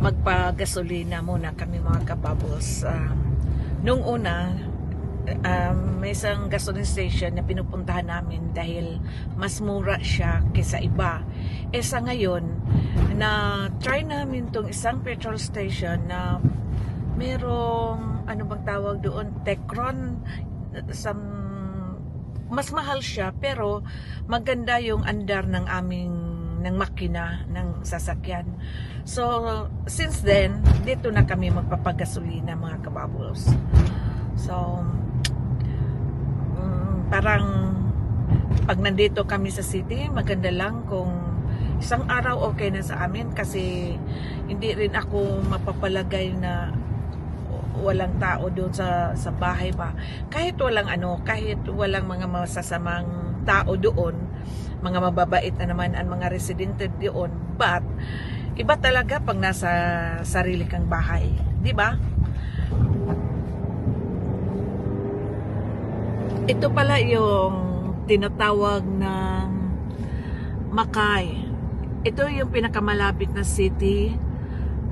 magpagasolina muna kami mga kabubbles. Nung una, may isang gasoline station na pinupuntahan namin dahil mas mura siya kaysa iba. Sa ngayon, na try namin tong isang petrol station na merong, ano bang tawag doon, Techron, mas mahal siya pero maganda yung andar ng ng makina ng sasakyan. So since then dito na kami magpapagasolina mga kabubbles. So parang pag nandito kami sa city, maganda lang kung isang araw okay na sa amin kasi hindi rin ako mapapalagay na walang tao doon sa bahay pa. Kahit walang kahit walang mga masasamang tao doon, mga mababait na naman ang mga residente doon, but iba talaga pag nasa sarili kang bahay, di ba? Ito pala yung tinatawag ng Makay. Ito yung pinakamalapit na city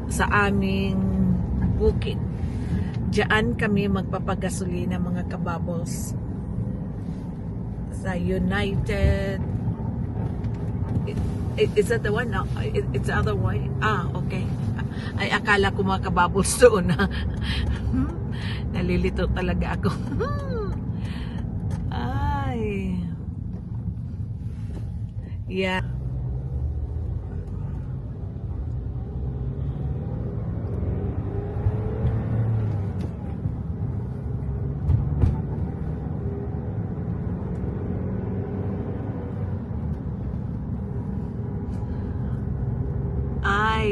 sa aming bukid. Diyan kami magpapagasolina mga kabubbles. Sa United. Is that the one? No, it's the other way. Okay. Ay, akala ko mga kabubbles doon. Nalilito talaga ako. Ay. Yeah.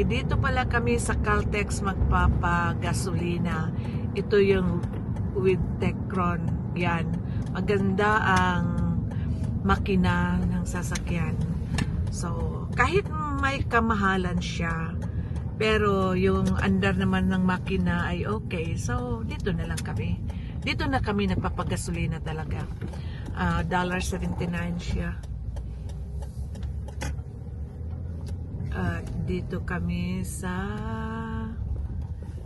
Dito pala kami sa Caltex magpapagasolina. Ito yung with Techron. Yan. Maganda ang makina ng sasakyan. So, kahit may kamahalan siya, pero yung andar naman ng makina ay okay. So, dito na lang kami. Dito na kami nagpapagasolina talaga. $1.79 siya. Dito kami sa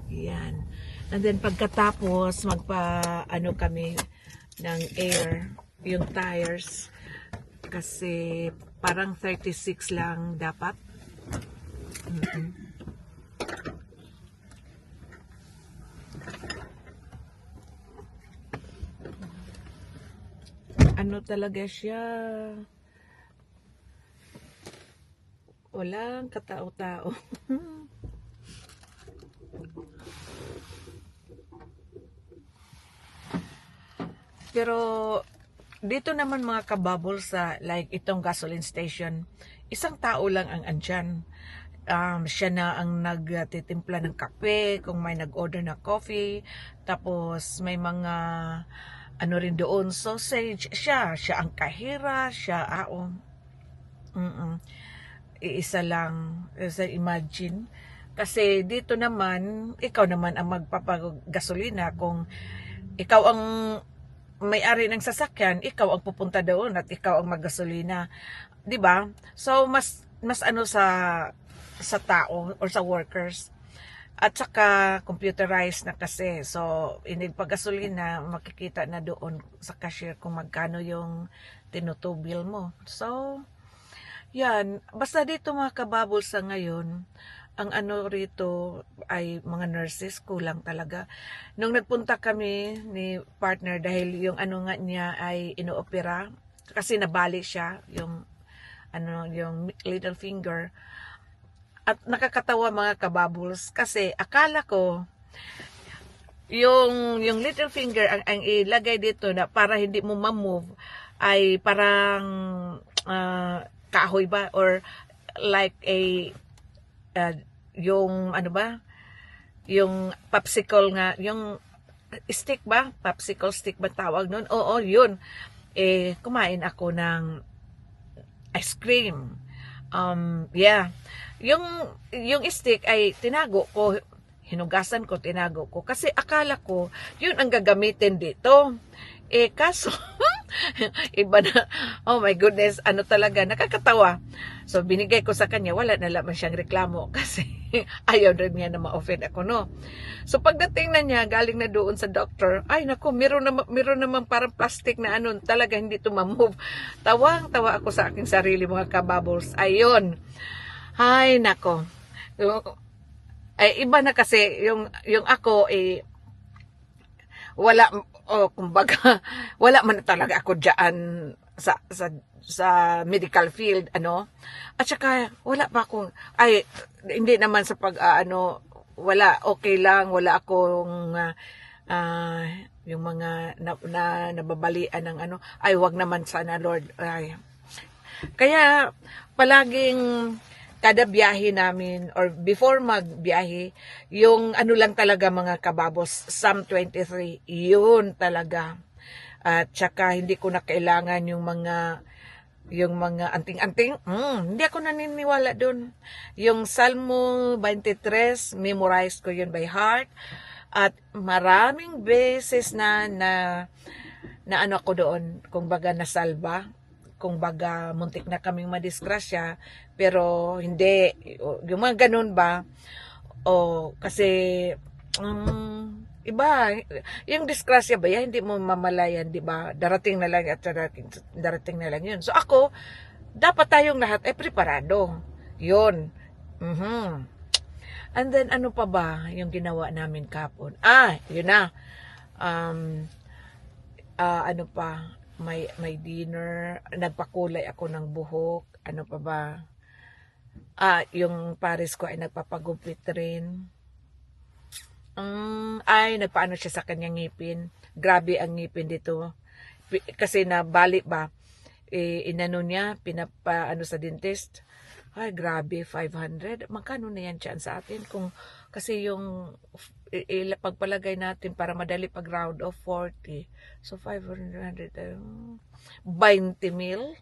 yan. And then pagkatapos kami ng air yung tires kasi parang 36 lang dapat. Talaga siya, walang katao-tao. Pero dito naman mga kabubble sa like itong gasoline station, isang tao lang ang andyan. Siya na ang nagtitimpla ng kape, kung may nag-order na coffee, tapos may mga rin doon, sausage, siya ang kahira, siya iisa lang. So, imagine. Kasi dito naman, ikaw naman ang magpapagasolina. Kung ikaw ang may-ari ng sasakyan, ikaw ang pupunta doon at ikaw ang maggasolina. 'Di ba? So, mas sa tao or sa workers. At saka computerized na kasi. So, pag-gasolina, makikita na doon sa cashier kung magkano yung tinutubil mo. So, yan, basta dito mga kabubble sa ngayon, ang rito ay mga nurses, kulang talaga. Nung nagpunta kami ni partner dahil yung nga niya ay inoopera, kasi nabali siya, yung little finger. At nakakatawa mga kabubbles, kasi akala ko, yung little finger ang ilagay dito na para hindi mo ma-move, ay parang, kahoy ba or like yung yung popsicle nga, yung stick ba, popsicle stick ba tawag nun? Oo, yun. Kumain ako ng ice cream. Yeah, yung stick ay tinago ko, hinugasan ko, tinago ko kasi akala ko yun ang gagamitin dito. Kaso Iba na, oh my goodness, ano talaga, nakakatawa. So, binigay ko sa kanya, wala na naman siyang reklamo kasi ayaw rin niya na ma-offend ako, no? So, pagdating na niya, galing na doon sa doctor, ay nako, meron naman parang plastic na ano, talaga hindi to ma-move. Tawang-tawa ako sa aking sarili, mga kabubbles. Ayun. Ay, nako. Ay, iba na kasi, yung ako, wala, kumbaga, wala man talaga ako diyan sa medical field, ano. At saka, wala pa akong, hindi naman sa wala, okay lang, wala akong, yung mga nababalian ng ano, ay, wag naman sana, Lord. Ay. Kaya, palaging, kada biyahe namin or before magbiyahe, yung ano lang talaga mga kababos, Psalm 23, yun talaga. At saka hindi ko na kailangan yung mga anting-anting, hindi ako naniniwala dun. Yung Salmo 23, memorize ko yun by heart. At maraming beses na ano ako doon, kung baga nasalba, kung baga muntik na kaming madisgrasya, pero hindi, yung mga ganun ba, kasi iba, yung disgrasya ba yan, hindi mo mamalayan, di ba, darating na lang at darating na lang yun. So ako, dapat tayong lahat ay preparado, yun. And then ano pa ba yung ginawa namin kapon? Yun na, ano pa, may dinner, nagpakulay ako ng buhok, ano pa ba, yung pares ko ay nagpapagupit rin, nagpaano siya sa kanyang ngipin, grabe ang ngipin dito, kasi nabali ba, inano niya, pinapaano sa dentist, ay grabe, 500, magkano na yan dyan sa atin, kasi yung pagpalagay natin para madali pag round of 40. So 500, 20 mil.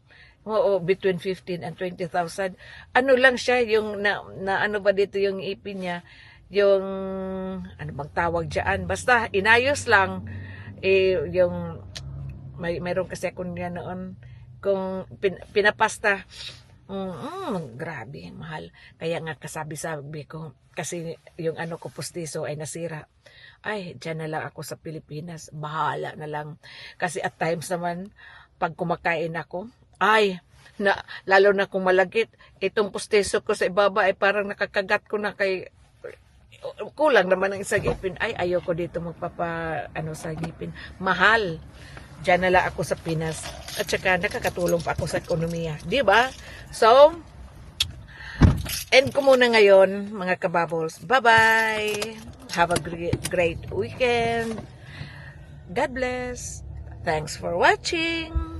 Oo, between 15 and 20,000. Ano lang siya, yung na ano ba dito yung ipin niya, yung ano bang tawag diyan, basta inayos lang yung mayroon kasi ako niya noon kung pinapasta. Grabe, mahal. Kaya nga kasabi-sabi ko, kasi yung ano ko pustiso ay nasira. Ay, dyan na lang ako sa Pilipinas. Bahala na lang. Kasi at times naman, pag kumakain ako, lalo na kung malagit, itong pustiso ko sa ibaba ay parang nakakagat ko na kay kulang naman ang isang ipin. Ay, ayoko dito sa ngipin. Mahal. Diyan na lang ako sa Pinas. At saka nakakatulong pa ako sa ekonomiya. Di ba? So, end ko muna ngayon, mga kabubbles. Bye-bye! Have a great weekend. God bless. Thanks for watching.